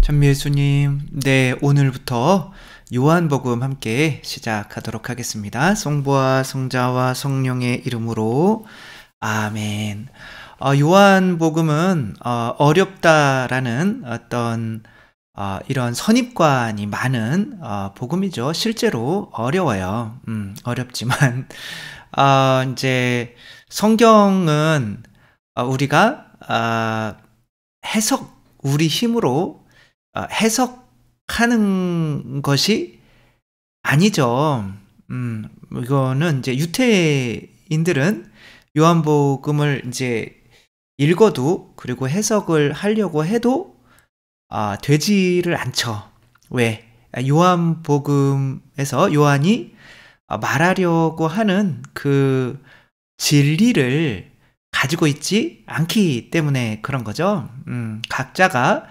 전미애수님, 네, 오늘부터 요한복음 함께 시작하도록 하겠습니다. 성부와 성자와 성령의 이름으로 아멘. 요한복음은 어렵다라는 어떤 이런 선입관이 많은 복음이죠. 실제로 어려워요. 어렵지만 이제 성경은 우리가 우리 힘으로 해석하는 것이 아니죠. 이거는 이제 유태인들은 요한복음을 이제 읽어도 그리고 해석을 하려고 해도 되지를 않죠. 왜? 요한복음에서 요한이 말하려고 하는 그 진리를 가지고 있지 않기 때문에 그런 거죠. 각자가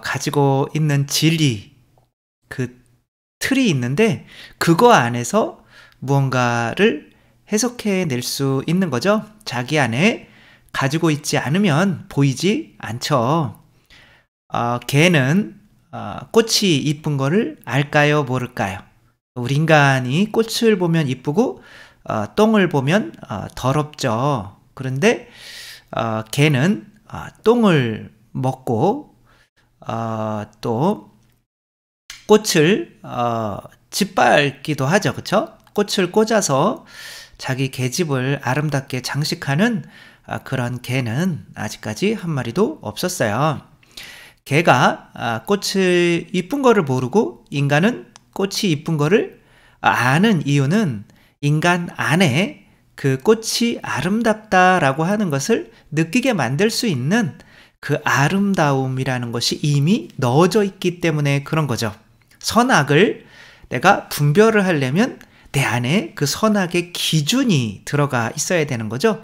가지고 있는 진리, 그 틀이 있는데 그거 안에서 무언가를 해석해낼 수 있는 거죠. 자기 안에 가지고 있지 않으면 보이지 않죠. 개는 꽃이 이쁜 거를 알까요, 모를까요? 우리 인간이 꽃을 보면 이쁘고 똥을 보면 더럽죠. 그런데 개는 똥을 먹고 또 꽃을 짓밟기도 하죠. 그쵸? 꽃을 꽂아서 자기 계집을 아름답게 장식하는 그런 개는 아직까지 한 마리도 없었어요. 개가 꽃을 이쁜 거를 모르고 인간은 꽃이 이쁜 거를 아는 이유는 인간 안에 그 꽃이 아름답다라고 하는 것을 느끼게 만들 수 있는 그 아름다움이라는 것이 이미 넣어져 있기 때문에 그런 거죠. 선악을 내가 분별을 하려면 내 안에 그 선악의 기준이 들어가 있어야 되는 거죠.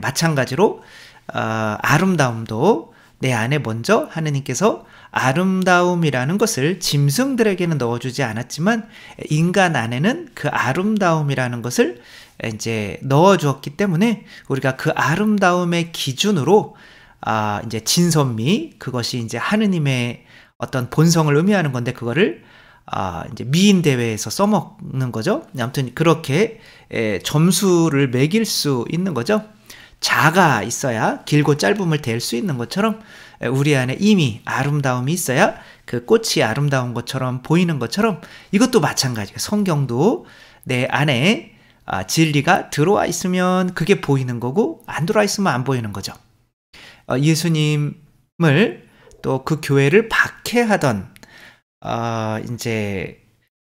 마찬가지로 아름다움도 내 안에 먼저 하느님께서 아름다움이라는 것을 짐승들에게는 넣어주지 않았지만 인간 안에는 그 아름다움이라는 것을 이제 넣어주었기 때문에 우리가 그 아름다움의 기준으로 이제 진선미, 그것이 이제 하느님의 어떤 본성을 의미하는 건데 그거를 이제 미인 대회에서 써먹는 거죠. 아무튼 그렇게 점수를 매길 수 있는 거죠. 자가 있어야 길고 짧음을 댈 수 있는 것처럼 우리 안에 이미 아름다움이 있어야 그 꽃이 아름다운 것처럼 보이는 것처럼 이것도 마찬가지예요. 성경도 내 안에 진리가 들어와 있으면 그게 보이는 거고 안 들어와 있으면 안 보이는 거죠. 예수님을 또 그 교회를 박해하던 이제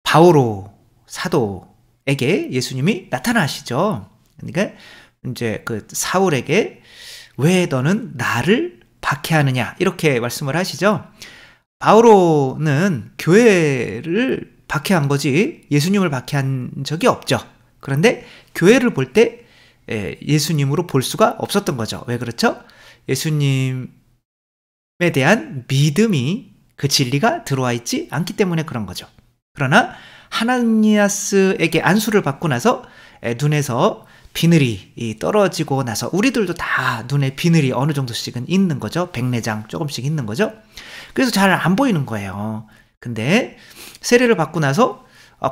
바오로 사도에게 예수님이 나타나시죠. 그러니까 이제 그 사울에게 왜 너는 나를 박해하느냐 이렇게 말씀을 하시죠. 바오로는 교회를 박해한 거지 예수님을 박해한 적이 없죠. 그런데 교회를 볼 때 예수님으로 볼 수가 없었던 거죠. 왜 그렇죠? 예수님에 대한 믿음이 그 진리가 들어와 있지 않기 때문에 그런 거죠. 그러나 하나니아스에게 안수를 받고 나서 눈에서 비늘이 떨어지고 나서 우리들도 다 눈에 비늘이 어느 정도씩은 있는 거죠. 백내장 조금씩 있는 거죠. 그래서 잘 안 보이는 거예요. 근데 세례를 받고 나서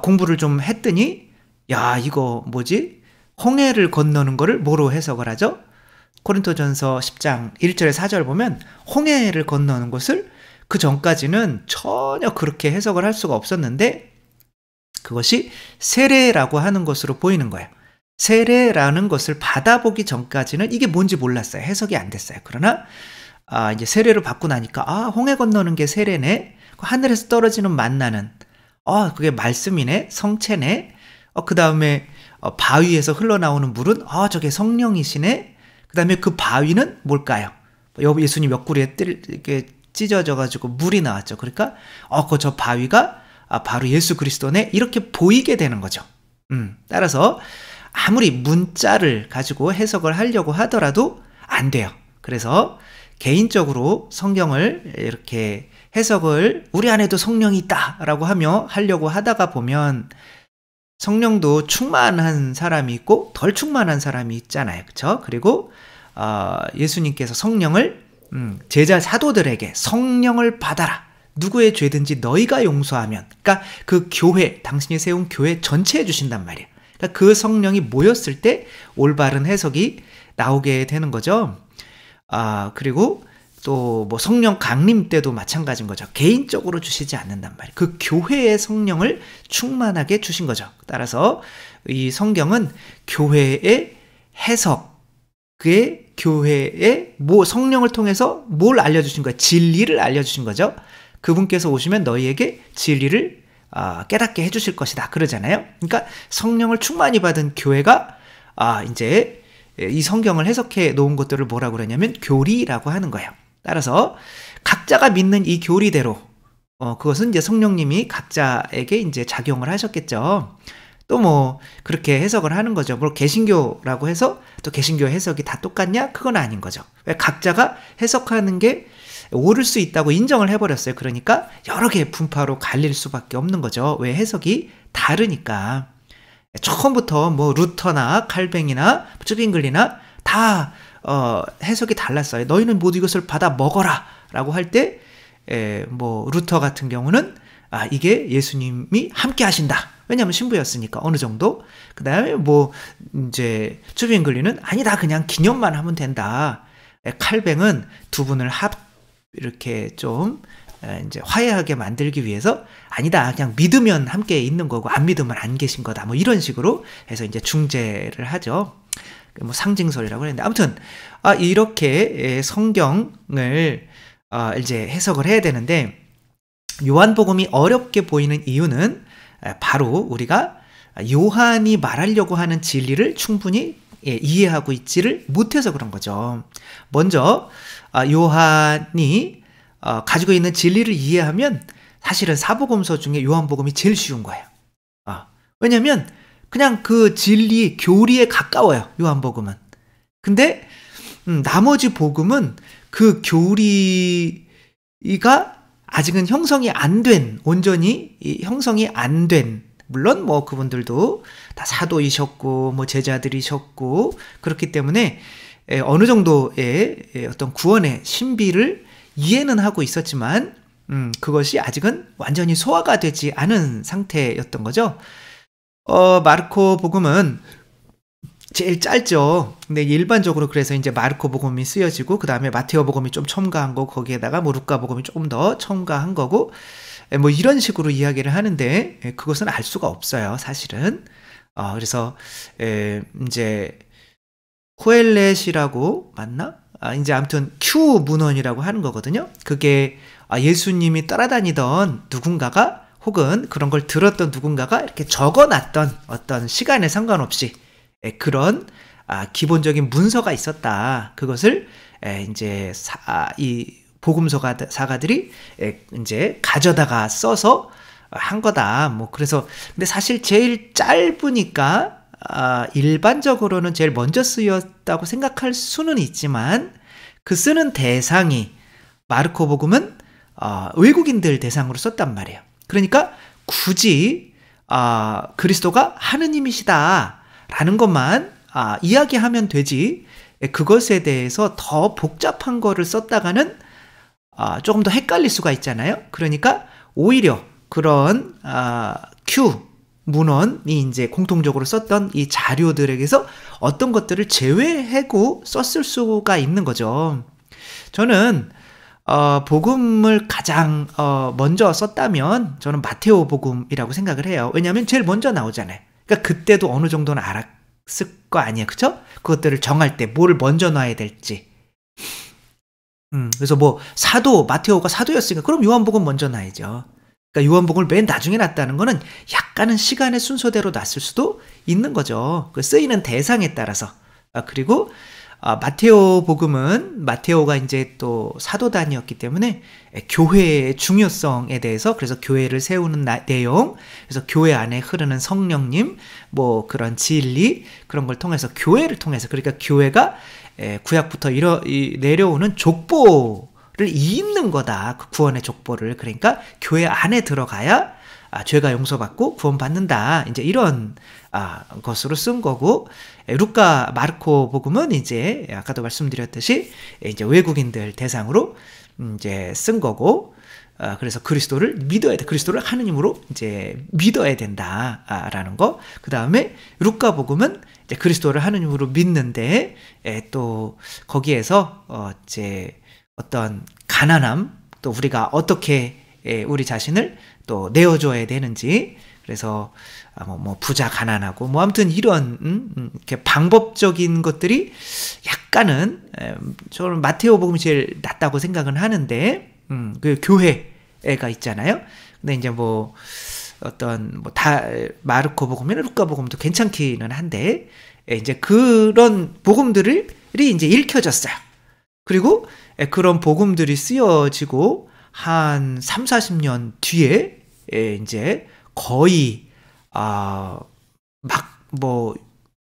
공부를 좀 했더니 야 이거 뭐지? 홍해를 건너는 거를 뭐로 해석을 하죠? 고린토전서 10장 1절에 4절 보면 홍해를 건너는 것을 그 전까지는 전혀 그렇게 해석을 할 수가 없었는데 그것이 세례라고 하는 것으로 보이는 거예요. 세례라는 것을 받아보기 전까지는 이게 뭔지 몰랐어요. 해석이 안 됐어요. 그러나 이제 세례를 받고 나니까 홍해 건너는 게 세례네. 하늘에서 떨어지는 만나는 그게 말씀이네. 성체네. 그 다음에 바위에서 흘러나오는 물은 저게 성령이시네. 그 다음에 그 바위는 뭘까요? 예수님 옆구리에 이렇게 찢어져가지고 물이 나왔죠. 그러니까 저 바위가 바로 예수 그리스도네. 이렇게 보이게 되는 거죠. 따라서 아무리 문자를 가지고 해석을 하려고 하더라도 안 돼요. 그래서 개인적으로 성경을 이렇게 해석을 우리 안에도 성령이 있다라고 하려고 하다가 보면 성령도 충만한 사람이 있고 덜 충만한 사람이 있잖아요. 그렇죠? 그리고 예수님께서 성령을 제자 사도들에게 성령을 받아라. 누구의 죄든지 너희가 용서하면, 그러니까 그 교회, 당신이 세운 교회 전체에 주신단 말이에요. 그러니까 그 성령이 모였을 때 올바른 해석이 나오게 되는 거죠. 그리고 또 뭐 성령 강림 때도 마찬가지인 거죠. 개인적으로 주시지 않는단 말이에요. 그 교회의 성령을 충만하게 주신 거죠. 따라서 이 성경은 교회의 해석, 그의 교회의 성령을 통해서 뭘 알려주신 거예요? 진리를 알려주신 거죠. 그분께서 오시면 너희에게 진리를 깨닫게 해주실 것이다, 그러잖아요. 그러니까 성령을 충만히 받은 교회가 이제 이 성경을 해석해 놓은 것들을 뭐라고 그러냐면 교리라고 하는 거예요. 따라서 각자가 믿는 이 교리대로 그것은 이제 성령님이 각자에게 이제 작용을 하셨겠죠. 또 뭐 그렇게 해석을 하는 거죠. 뭐 개신교라고 해서 또 개신교 해석이 다 똑같냐? 그건 아닌 거죠. 왜 각자가 해석하는 게 옳을 수 있다고 인정을 해버렸어요. 그러니까 여러 개의 분파로 갈릴 수밖에 없는 거죠. 왜? 해석이 다르니까. 처음부터 뭐 루터나 칼뱅이나 쭈빙글리나 다 해석이 달랐어요. 너희는 모두 이것을 받아 먹어라 라고 할 때 뭐 루터 같은 경우는 이게 예수님이 함께 하신다. 왜냐하면 신부였으니까 어느 정도. 그 다음에 뭐 이제 쭈빙글리는 아니다, 그냥 기념만 하면 된다. 칼뱅은 두 분을 이렇게 좀 이제 화해하게 만들기 위해서 아니다, 그냥 믿으면 함께 있는 거고 안 믿으면 안 계신 거다, 뭐 이런 식으로 해서 이제 중재를 하죠. 뭐 상징설이라고 했는데, 아무튼 이렇게 성경을 이제 해석을 해야 되는데, 요한복음이 어렵게 보이는 이유는 바로 우리가 요한이 말하려고 하는 진리를 충분히 이해하고 있지를 못해서 그런 거죠. 먼저 요한이 가지고 있는 진리를 이해하면 사실은 사복음서 중에 요한복음이 제일 쉬운 거예요. 왜냐면 그냥 그 진리, 교리에 가까워요, 요한복음은. 근데 나머지 복음은 그 교리가 아직은 형성이 안 된, 온전히 형성이 안 된, 물론 뭐 그분들도 다 사도이셨고 뭐 제자들이셨고 그렇기 때문에 어느 정도의 어떤 구원의 신비를 이해는 하고 있었지만 그것이 아직은 완전히 소화가 되지 않은 상태였던 거죠. 마르코 복음은 제일 짧죠. 근데 일반적으로 그래서 이제 마르코 복음이 쓰여지고 그 다음에 마테오 복음이 좀 첨가한 거고 거기에다가 뭐 루카 복음이 조금 더 첨가한 거고 뭐 이런 식으로 이야기를 하는데 그것은 알 수가 없어요, 사실은. 그래서 이제 코엘렛이라고 맞나? 이제 아무튼 Q 문헌이라고 하는 거거든요. 그게 예수님이 따라다니던 누군가가 혹은 그런 걸 들었던 누군가가 이렇게 적어놨던 어떤 시간에 상관없이 그런 기본적인 문서가 있었다. 그것을 이제 이 복음서가들이 이제 가져다가 써서 한 거다. 뭐 그래서 근데 사실 제일 짧으니까 일반적으로는 제일 먼저 쓰였다고 생각할 수는 있지만 그 쓰는 대상이 마르코 복음은 외국인들 대상으로 썼단 말이에요. 그러니까 굳이 그리스도가 하느님이시다 라는 것만 이야기하면 되지 그것에 대해서 더 복잡한 거를 썼다가는 조금 더 헷갈릴 수가 있잖아요. 그러니까 오히려 그런 Q 문헌이 이제 공통적으로 썼던 이 자료들에게서 어떤 것들을 제외하고 썼을 수가 있는 거죠. 저는 복음을 가장 먼저 썼다면 저는 마테오 복음이라고 생각을 해요. 왜냐하면 제일 먼저 나오잖아요. 그러니까 그때도 어느 정도는 알았을 거 아니에요, 그쵸? 그것들을 정할 때 뭘 먼저 놔야 될지. 그래서 뭐 마테오가 사도였으니까 그럼 요한복음 먼저 놔야죠. 그러니까 요한복음을 맨 나중에 놨다는 거는 약간은 시간의 순서대로 놨을 수도 있는 거죠. 그 쓰이는 대상에 따라서. 그리고 마테오 복음은 마테오가 이제 또 사도단이었기 때문에 교회의 중요성에 대해서, 그래서 교회를 세우는 내용, 그래서 교회 안에 흐르는 성령님, 뭐 그런 진리, 그런 걸 통해서, 교회를 통해서, 그러니까 교회가 구약부터 내려오는 족보를 잇는 거다. 그 구원의 족보를. 그러니까 교회 안에 들어가야 죄가 용서받고 구원받는다. 이제 이런 것으로 쓴 거고, 루카, 마르코 복음은 이제 아까도 말씀드렸듯이 이제 외국인들 대상으로 이제 쓴 거고, 그래서 그리스도를 믿어야 돼. 그리스도를 하느님으로 이제 믿어야 된다라는 거. 그 다음에 루카복음은 이제 그리스도를 하느님으로 믿는데 또 거기에서 이제 어떤 가난함, 또 우리가 어떻게 우리 자신을 또 내어줘야 되는지. 그래서 뭐 부자 가난하고 뭐 아무튼 이런 이렇게 방법적인 것들이 약간은 저는 마테오복음이 제일 낫다고 생각은 하는데. 그 교회가 있잖아요. 근데 이제 뭐 어떤 뭐 다 마르코복음이나 루카복음도 괜찮기는 한데 이제 그런 복음들이 이제 읽혀졌어요. 그리고 그런 복음들이 쓰여지고 한 3, 40년 뒤에 이제 거의 막 뭐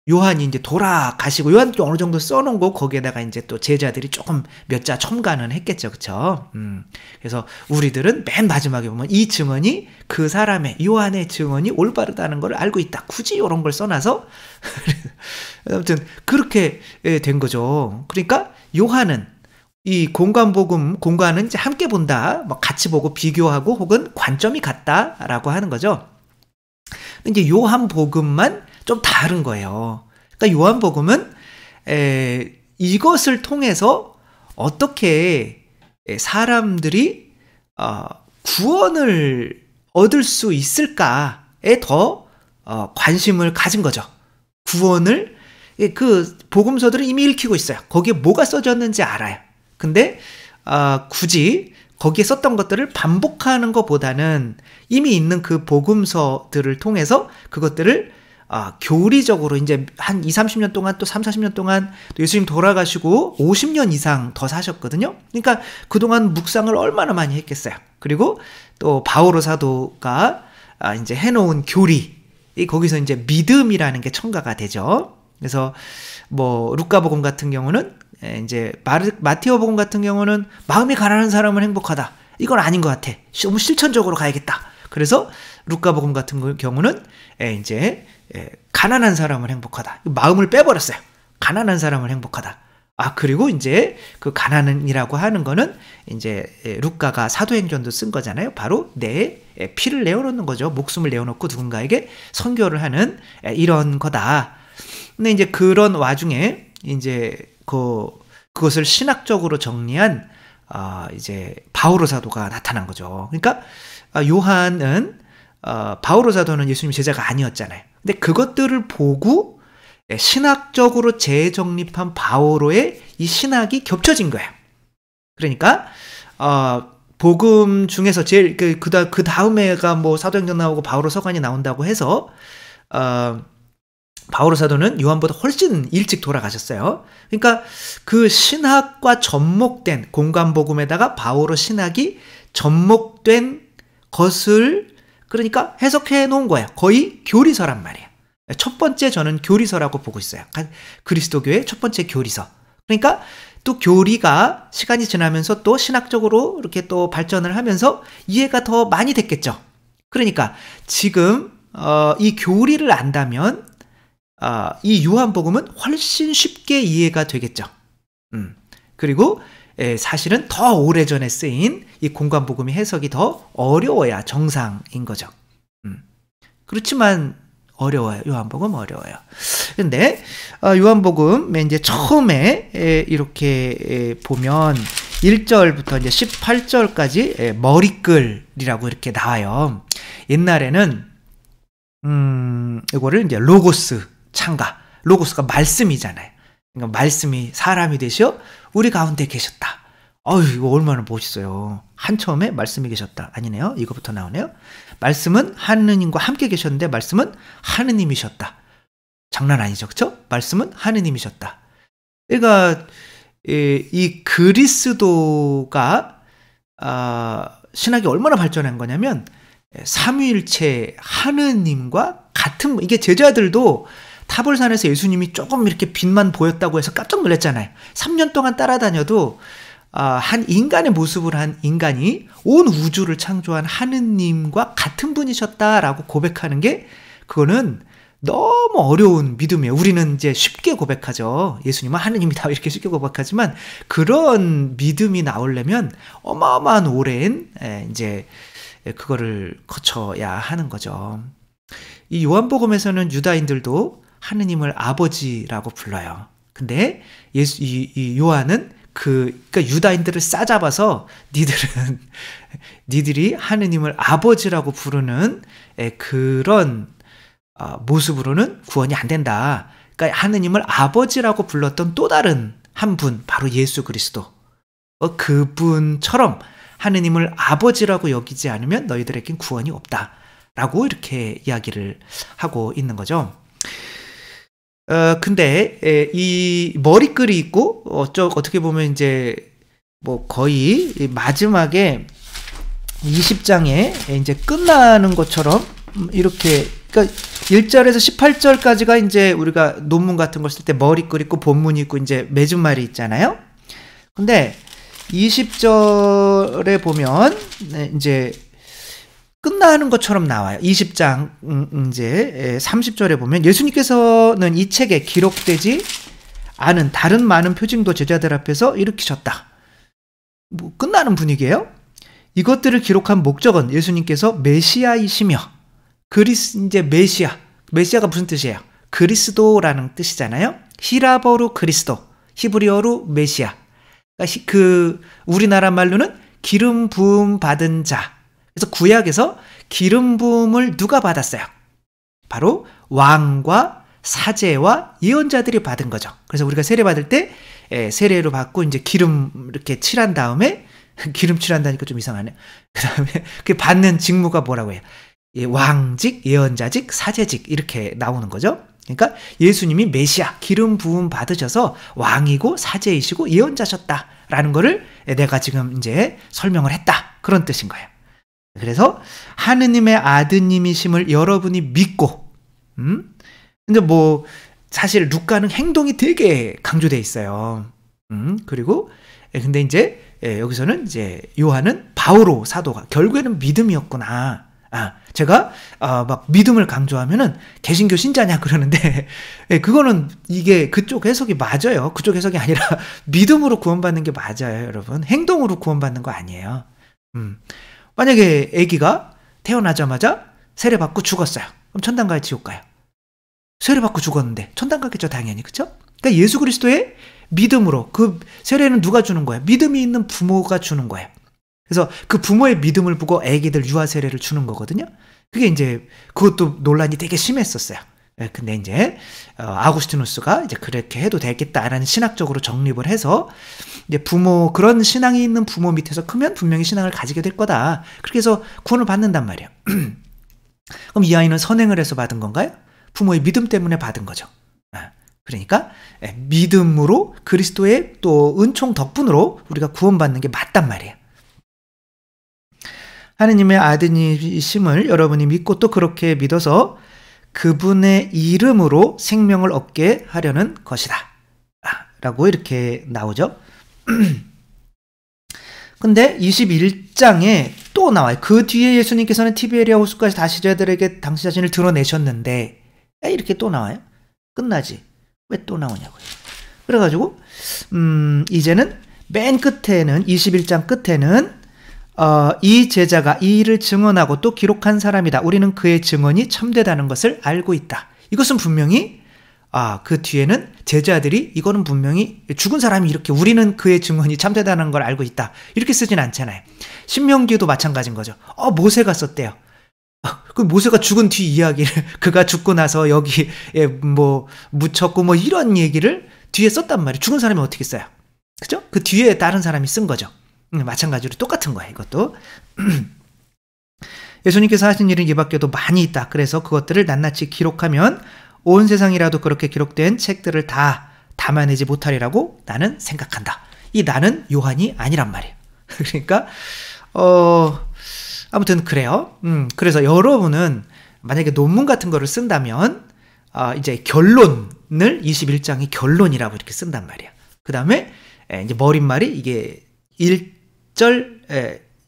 요한이 이제 돌아가시고 요한도 어느 정도 써놓은 거 거기에다가 이제 또 제자들이 조금 몇 자 첨가는 했겠죠, 그쵸? 그래서 우리들은 맨 마지막에 보면 이 증언이 그 사람의 요한의 증언이 올바르다는 걸 알고 있다. 굳이 이런 걸 써놔서 아무튼 그렇게 된 거죠. 그러니까 요한은 이 공간은 이제 함께 본다, 뭐 같이 보고 비교하고 혹은 관점이 같다라고 하는 거죠. 이제 요한복음만 좀 다른 거예요. 그러니까 요한복음은 이것을 통해서 어떻게 사람들이 구원을 얻을 수 있을까에 더 관심을 가진 거죠. 구원을 그 복음서들을 이미 읽히고 있어요. 거기에 뭐가 써졌는지 알아요. 근데 굳이 거기에 썼던 것들을 반복하는 것보다는 이미 있는 그 복음서들을 통해서 그것들을 교리적으로 이제 한 20, 30년 동안 또 3, 40년 동안 또 예수님 돌아가시고 50년 이상 더 사셨거든요. 그러니까 그동안 묵상을 얼마나 많이 했겠어요. 그리고 또 바오로 사도가 이제 해놓은 교리, 거기서 이제 믿음이라는 게 첨가가 되죠. 그래서 뭐 루카복음 같은 경우는 이제 마테오복음 같은 경우는 마음이 가난한 사람은 행복하다. 이건 아닌 것 같아. 너무 실천적으로 가야겠다. 그래서 루카복음 같은 경우는 이제 가난한 사람은 행복하다. 마음을 빼버렸어요. 가난한 사람은 행복하다. 그리고 이제 그 가난이라고 하는 거는 이제 루카가 사도행전도 쓴 거잖아요. 바로 내 피를 내어놓는 거죠. 목숨을 내어놓고 누군가에게 선교를 하는 이런 거다. 근데 이제 그런 와중에 이제 그것을 신학적으로 정리한 이제 바오로 사도가 나타난 거죠. 그러니까 요한은 바오로 사도는 예수님 제자가 아니었잖아요. 근데 그것들을 보고 신학적으로 재정립한 바오로의 이 신학이 겹쳐진 거예요. 그러니까 복음 중에서 제일 그 다음에가 뭐 사도행전 나오고 바오로 서간이 나온다고 해서 바오로 사도는 요한보다 훨씬 일찍 돌아가셨어요. 그러니까 그 신학과 접목된 공간복음에다가 바오로 신학이 접목된 것을 그러니까 해석해 놓은 거예요. 거의 교리서란 말이에요. 첫 번째 저는 교리서라고 보고 있어요. 그리스도교의 첫 번째 교리서. 그러니까 또 교리가 시간이 지나면서 또 신학적으로 이렇게 또 발전을 하면서 이해가 더 많이 됐겠죠. 그러니까 지금 이 교리를 안다면 이 요한복음은 훨씬 쉽게 이해가 되겠죠. 그리고 사실은 더 오래전에 쓰인 이 공간복음의 해석이 더 어려워야 정상인 거죠. 그렇지만 어려워요. 요한복음 어려워요. 근데 요한복음 이제 처음에 이렇게 보면 1절부터 이제 18절까지 머리글이라고 이렇게 나와요. 옛날에는 이거를 이제 로고스 창가, 로고스가 말씀이잖아요. 그러니까 말씀이 사람이 되셔 우리 가운데 계셨다. 이거 얼마나 멋있어요. 한 처음에 말씀이 계셨다. 아니네요. 이거부터 나오네요. 말씀은 하느님과 함께 계셨는데 말씀은 하느님이셨다. 장난 아니죠. 그렇죠? 말씀은 하느님이셨다. 그러니까 이 그리스도가 신학이 얼마나 발전한 거냐면 삼위일체 하느님과 같은, 이게 제자들도 타볼산에서 예수님이 조금 이렇게 빛만 보였다고 해서 깜짝 놀랐잖아요. 3년 동안 따라다녀도 한 인간의 모습을 한 인간이 온 우주를 창조한 하느님과 같은 분이셨다라고 고백하는 게 그거는 너무 어려운 믿음이에요. 우리는 이제 쉽게 고백하죠. 예수님은 하느님이다 이렇게 쉽게 고백하지만 그런 믿음이 나오려면 어마어마한 오랜 이제 그거를 거쳐야 하는 거죠. 이 요한복음에서는 유다인들도 하느님을 아버지라고 불러요. 근데 이 요한은 그러니까 유다인들을 싸잡아서 니들이 하느님을 아버지라고 부르는 그런 모습으로는 구원이 안 된다. 그러니까 하느님을 아버지라고 불렀던 또 다른 한 분, 바로 예수 그리스도. 그분처럼 하느님을 아버지라고 여기지 않으면 너희들에겐 구원이 없다. 라고 이렇게 이야기를 하고 있는 거죠. 근데 이 머리글이 있고 어떻게 보면 이제 뭐 거의 마지막에 20장에 이제 끝나는 것처럼 이렇게 그러니까 1절에서 18절까지가 이제 우리가 논문 같은 걸 쓸 때 머리글 있고 본문이 있고 이제 맺은말이 있잖아요. 근데 20절에 보면 이제 끝나는 것처럼 나와요. 20장 이제 30절에 보면 예수님께서는 이 책에 기록되지 않은 다른 많은 표징도 제자들 앞에서 일으키셨다. 뭐 끝나는 분위기예요. 이것들을 기록한 목적은 예수님께서 메시아이시며 이제 메시아가 무슨 뜻이에요? 그리스도라는 뜻이잖아요. 히라버로 그리스도, 히브리어로 메시아. 그러니까 우리나라 말로는 기름 부음 받은 자. 그래서 구약에서 기름 부음을 누가 받았어요? 바로 왕과 사제와 예언자들이 받은 거죠. 그래서 우리가 세례 받을 때 세례로 받고 이제 기름 이렇게 칠한 다음에 기름 칠한다니까 좀 이상하네. 그다음에 그 받는 직무가 뭐라고 해요? 왕직, 예언자직, 사제직 이렇게 나오는 거죠. 그러니까 예수님이 메시아, 기름 부음 받으셔서 왕이고 사제이시고 예언자셨다라는 거를 내가 지금 이제 설명을 했다. 그런 뜻인 거예요. 그래서 하느님의 아드님이심을 여러분이 믿고 근데 뭐 사실 루카는 행동이 되게 강조돼 있어요. 그리고 근데 이제 여기서는 이제 요한은 바오로 사도가 결국에는 믿음이었구나. 제가 막 믿음을 강조하면은 개신교 신자냐 그러는데 그거는 이게 그쪽 해석이 맞아요. 그쪽 해석이 아니라 믿음으로 구원받는 게 맞아요, 여러분. 행동으로 구원받는 거 아니에요. 만약에 아기가 태어나자마자 세례받고 죽었어요. 그럼 천당 가요, 지옥 가요? 세례받고 죽었는데 천당 가겠죠, 당연히. 그렇죠? 그러니까 예수 그리스도의 믿음으로 그 세례는 누가 주는 거예요? 믿음이 있는 부모가 주는 거예요. 그래서 그 부모의 믿음을 보고 아기들 유아 세례를 주는 거거든요. 그게 이제 그것도 논란이 되게 심했었어요. 근데 이제 아구스티누스가 이제 그렇게 해도 되겠다라는 신학적으로 정립을 해서 이제 그런 신앙이 있는 부모 밑에서 크면 분명히 신앙을 가지게 될 거다. 그렇게 해서 구원을 받는단 말이에요. 그럼 이 아이는 선행을 해서 받은 건가요? 부모의 믿음 때문에 받은 거죠. 그러니까 믿음으로 그리스도의 또 은총 덕분으로 우리가 구원받는 게 맞단 말이에요. 하느님의 아드님이심을 여러분이 믿고 또 그렇게 믿어서 그분의 이름으로 생명을 얻게 하려는 것이다. 라고 이렇게 나오죠. 근데 21장에 또 나와요. 그 뒤에 예수님께서는 티베리아 호수까지 다시 제자들에게 당시 자신을 드러내셨는데 이렇게 또 나와요. 끝나지. 왜 또 나오냐고요. 그래가지고 이제는 맨 끝에는 21장 끝에는 이 제자가 이 일을 증언하고 또 기록한 사람이다. 우리는 그의 증언이 참되다는 것을 알고 있다. 이것은 분명히 그 뒤에는 제자들이 이거는 분명히 죽은 사람이 이렇게 우리는 그의 증언이 참되다는 걸 알고 있다. 이렇게 쓰진 않잖아요. 신명기에도 마찬가지인 거죠. 모세가 썼대요. 그 모세가 죽은 뒤 이야기를 그가 죽고 나서 여기에 뭐 묻혔고 뭐 이런 얘기를 뒤에 썼단 말이에요. 죽은 사람이 어떻게 써요? 그죠? 그 뒤에 다른 사람이 쓴 거죠. 마찬가지로 똑같은 거예요, 이것도. 예수님께서 하신 일은 이 밖에도 많이 있다. 그래서 그것들을 낱낱이 기록하면 온 세상이라도 그렇게 기록된 책들을 다 담아내지 못하리라고 나는 생각한다. 이 나는 요한이 아니란 말이에요. 그러니까 아무튼 그래요. 그래서 여러분은 만약에 논문 같은 거를 쓴다면 이제 결론을 21장의 결론이라고 이렇게 쓴단 말이에요. 그 다음에 이제 머릿말이 이게 1장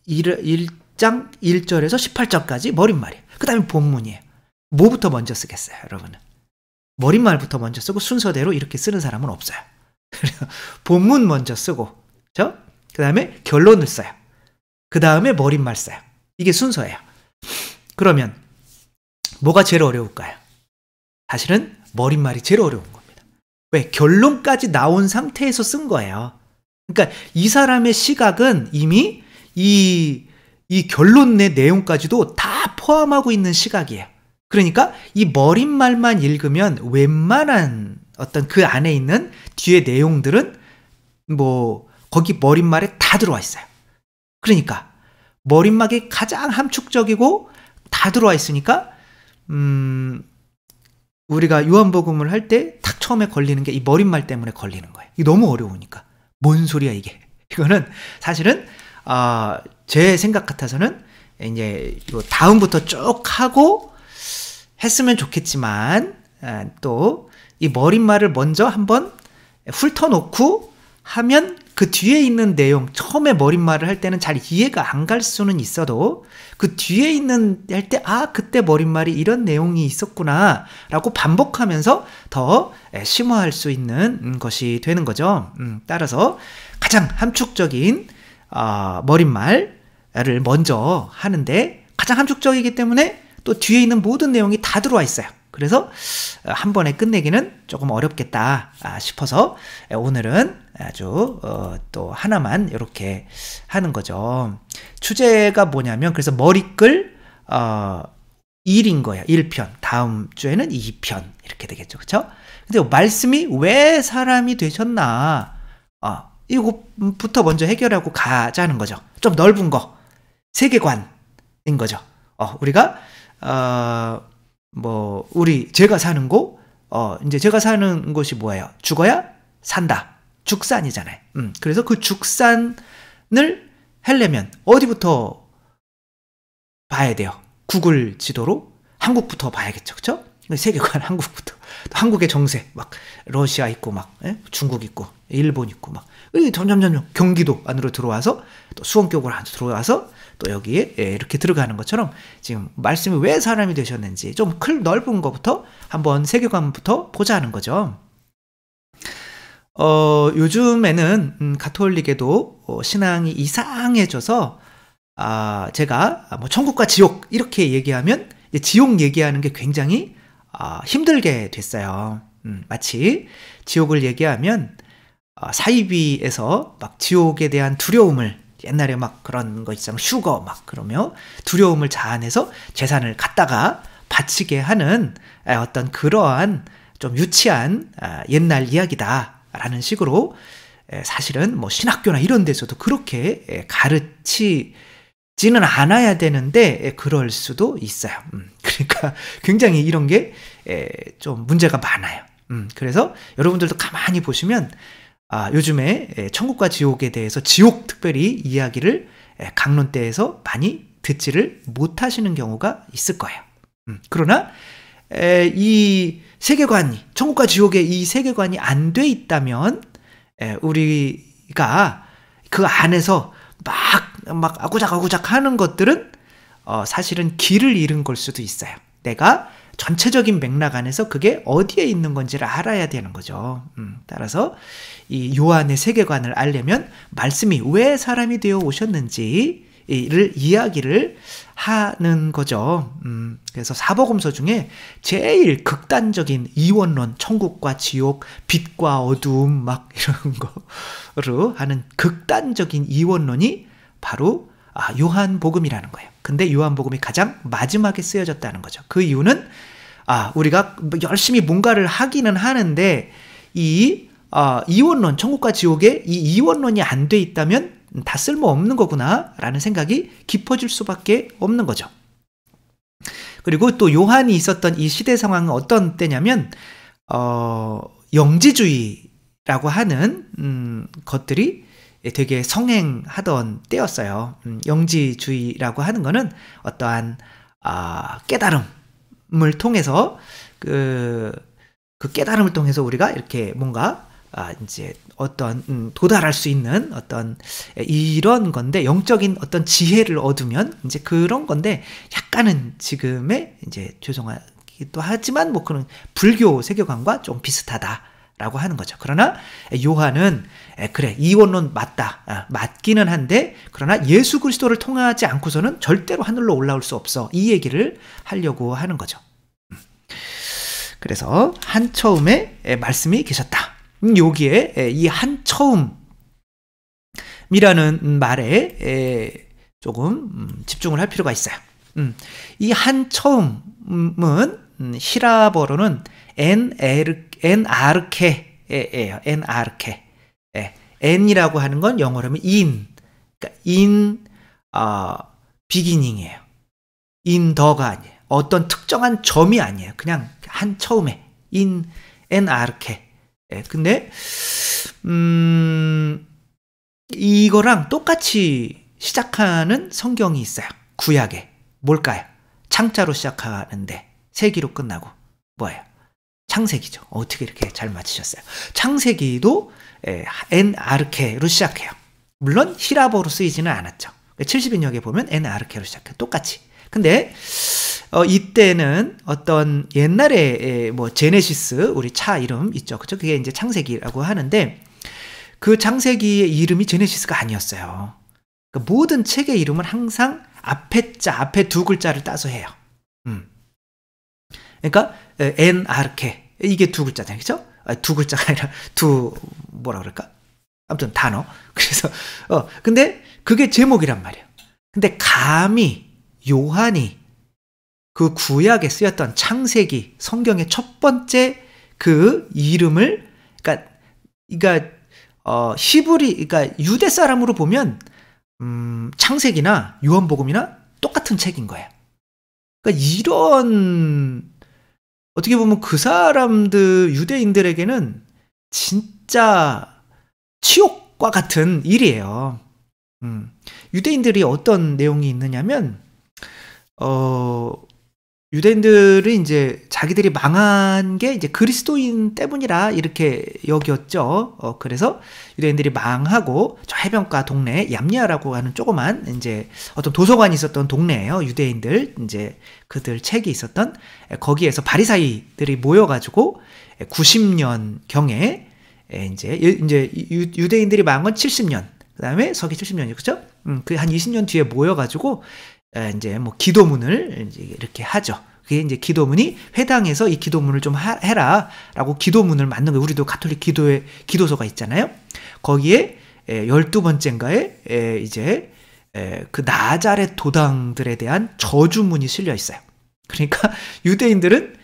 1절에서 18절까지 머릿말이에요. 그 다음에 본문이에요. 뭐부터 먼저 쓰겠어요, 여러분은? 머릿말부터 먼저 쓰고 순서대로 이렇게 쓰는 사람은 없어요. 본문 먼저 쓰고, 그죠? 그 다음에 결론을 써요. 그 다음에 머릿말 써요. 이게 순서예요. 그러면 뭐가 제일 어려울까요? 사실은 머릿말이 제일 어려운 겁니다. 왜? 결론까지 나온 상태에서 쓴 거예요. 그러니까 이 사람의 시각은 이미 이 결론 내 내용까지도 다 포함하고 있는 시각이에요. 그러니까 이 머릿말만 읽으면 웬만한 어떤 그 안에 있는 뒤에 내용들은 뭐 거기 머릿말에 다 들어와 있어요. 그러니까 머릿말이 가장 함축적이고 다 들어와 있으니까 우리가 요한복음을 할 때 딱 처음에 걸리는 게 이 머릿말 때문에 걸리는 거예요. 이게 너무 어려우니까. 뭔 소리야 이게. 이거는 사실은 제 생각 같아서는 이제 다음부터 쭉 하고 했으면 좋겠지만 또 이 머릿말을 먼저 한번 훑어놓고 하면 그 뒤에 있는 내용, 처음에 머릿말을 할 때는 잘 이해가 안 갈 수는 있어도 그 뒤에 있는 할 때 그때 머릿말이 이런 내용이 있었구나 라고 반복하면서 더 심화할 수 있는 것이 되는 거죠. 따라서 가장 함축적인 머릿말을 먼저 하는데 가장 함축적이기 때문에 또 뒤에 있는 모든 내용이 다 들어와 있어요. 그래서 한 번에 끝내기는 조금 어렵겠다 싶어서 오늘은 아주 또 하나만 이렇게 하는 거죠. 주제가 뭐냐면 그래서 머리끌 1인 거예요. 1편. 다음 주에는 2편 이렇게 되겠죠. 그렇죠? 근데 말씀이 왜 사람이 되셨나 이거부터 먼저 해결하고 가자는 거죠. 좀 넓은 거. 세계관인 거죠. 우리가 제가 사는 곳, 이제 제가 사는 곳이 뭐예요? 죽어야 산다. 죽산이잖아요. 그래서 그 죽산을 하려면 어디부터 봐야 돼요? 구글 지도로 한국부터 봐야겠죠. 그쵸? 세계관 한국부터. 또 한국의 정세, 막, 러시아 있고, 막, 중국 있고, 일본 있고, 막, 점점 경기도 안으로 들어와서, 또 수원격으로 안으로 들어와서, 또 여기에 이렇게 들어가는 것처럼 지금 말씀이 왜 사람이 되셨는지 좀 넓은 것부터 한번 세계관부터 보자는 거죠. 요즘에는 가톨릭에도 신앙이 이상해져서 제가 뭐 천국과 지옥 이렇게 얘기하면 지옥 얘기하는 게 굉장히 힘들게 됐어요. 마치 지옥을 얘기하면 사이비에서 막 지옥에 대한 두려움을 옛날에 막 그런 거 있잖아요. 휴거 막 그러며 두려움을 자아내서 재산을 갖다가 바치게 하는 어떤 그러한 좀 유치한 옛날 이야기다라는 식으로 사실은 뭐 신학교나 이런 데서도 그렇게 가르치지는 않아야 되는데 그럴 수도 있어요. 그러니까 굉장히 이런 게 좀 문제가 많아요. 그래서 여러분들도 가만히 보시면 요즘에 천국과 지옥에 대해서 지옥 특별히 이야기를 강론대에서 많이 듣지를 못하시는 경우가 있을 거예요. 그러나 이 세계관이 천국과 지옥의 이 세계관이 안 돼 있다면 우리가 그 안에서 막 아구작아구작 하는 것들은 사실은 길을 잃은 걸 수도 있어요. 내가 전체적인 맥락 안에서 그게 어디에 있는 건지를 알아야 되는 거죠. 따라서 이 요한의 세계관을 알려면 말씀이 왜 사람이 되어 오셨는지를 이야기를 하는 거죠. 그래서 사복음서 중에 제일 극단적인 이원론, 천국과 지옥, 빛과 어두움 막 이런 거로 하는 극단적인 이원론이 바로 요한복음이라는 거예요. 근데 요한복음이 가장 마지막에 쓰여졌다는 거죠. 그 이유는 우리가 열심히 뭔가를 하기는 하는데 이 이원론, 천국과 지옥에 이 이원론이 안 돼 있다면 다 쓸모없는 거구나 라는 생각이 깊어질 수밖에 없는 거죠. 그리고 또 요한이 있었던 이 시대 상황은 어떤 때냐면 영지주의라고 하는 것들이 되게 성행하던 때였어요. 영지주의라고 하는 거는 어떠한 깨달음을 통해서 그 깨달음을 통해서 우리가 이렇게 뭔가 이제 어떤 도달할 수 있는 어떤 이런 건데 영적인 어떤 지혜를 얻으면 이제 그런 건데 약간은 지금의 이제 세계이기도 하지만 뭐 그런 불교 세계관과 좀 비슷하다라고 하는 거죠. 그러나 요한은 그래 이원론 맞다, 맞기는 한데 그러나 예수 그리스도를 통하지 않고서는 절대로 하늘로 올라올 수 없어, 이 얘기를 하려고 하는 거죠. 그래서 한처음에 말씀이 계셨다. 여기에 이 한처음이라는 말에 조금 집중을 할 필요가 있어요. 이 한처음은 히라버로는 엔아르케예요. 엔아르케. 엔이라고 하는 건 영어로 하면 그러니까 비기닝이에요. 인더가 아니에요. 어떤 특정한 점이 아니에요. 그냥 한처음에 엔아르케. 근데 이거랑 똑같이 시작하는 성경이 있어요. 구약에. 뭘까요? 창자로 시작하는데 세기로 끝나고 뭐예요? 창세기죠. 어떻게 이렇게 잘 맞히셨어요? 창세기도 엔아르케로 시작해요. 물론 히라버로 쓰이지는 않았죠. 70인역에 보면 엔아르케로 시작해요. 똑같이. 근데 이때는 어떤 옛날에 뭐 제네시스, 우리 차 이름 있죠. 그죠? 그게 이제 창세기라고 하는데 그 창세기의 이름이 제네시스가 아니었어요. 그러니까 모든 책의 이름은 항상 앞에 두 글자를 따서 해요. 그러니까 엔아르케 이게 두 글자잖아요. 그죠? 두 글자가 아니라 뭐라 그럴까? 아무튼 단어. 그래서 근데 그게 제목이란 말이에요. 근데 감히 요한이 그 구약에 쓰였던 창세기 성경의 첫 번째 그 이름을 그러니까 그러니까 유대 사람으로 보면 창세기나 요한복음이나 똑같은 책인 거예요. 그러니까 이런 어떻게 보면 그 사람들 유대인들에게는 진짜 치욕과 같은 일이에요. 유대인들이 어떤 내용이 있느냐면 유대인들은 이제 자기들이 망한 게 이제 그리스도인 때문이라 이렇게 여겼죠. 그래서 유대인들이 망하고 저 해변가 동네 얌리아라고 하는 조그만 이제 어떤 도서관이 있었던 동네예요. 유대인들 이제 그들 책이 있었던 거기에서 바리사이들이 모여가지고 90년 경에 이제 유대인들이 망한 건 70년, 그다음에 서기 70년이죠, 그죠? 그 한 20년 뒤에 모여가지고 이제 뭐 기도문을 이제 이렇게 하죠. 그게 이제 기도문이 회당에서 이 기도문을 좀 해라라고 기도문을 만든 거예요. 우리도 가톨릭 기도회 기도서가 있잖아요. 거기에 12번째인가에 이제 그 나자렛 도당들에 대한 저주문이 실려 있어요. 그러니까 유대인들은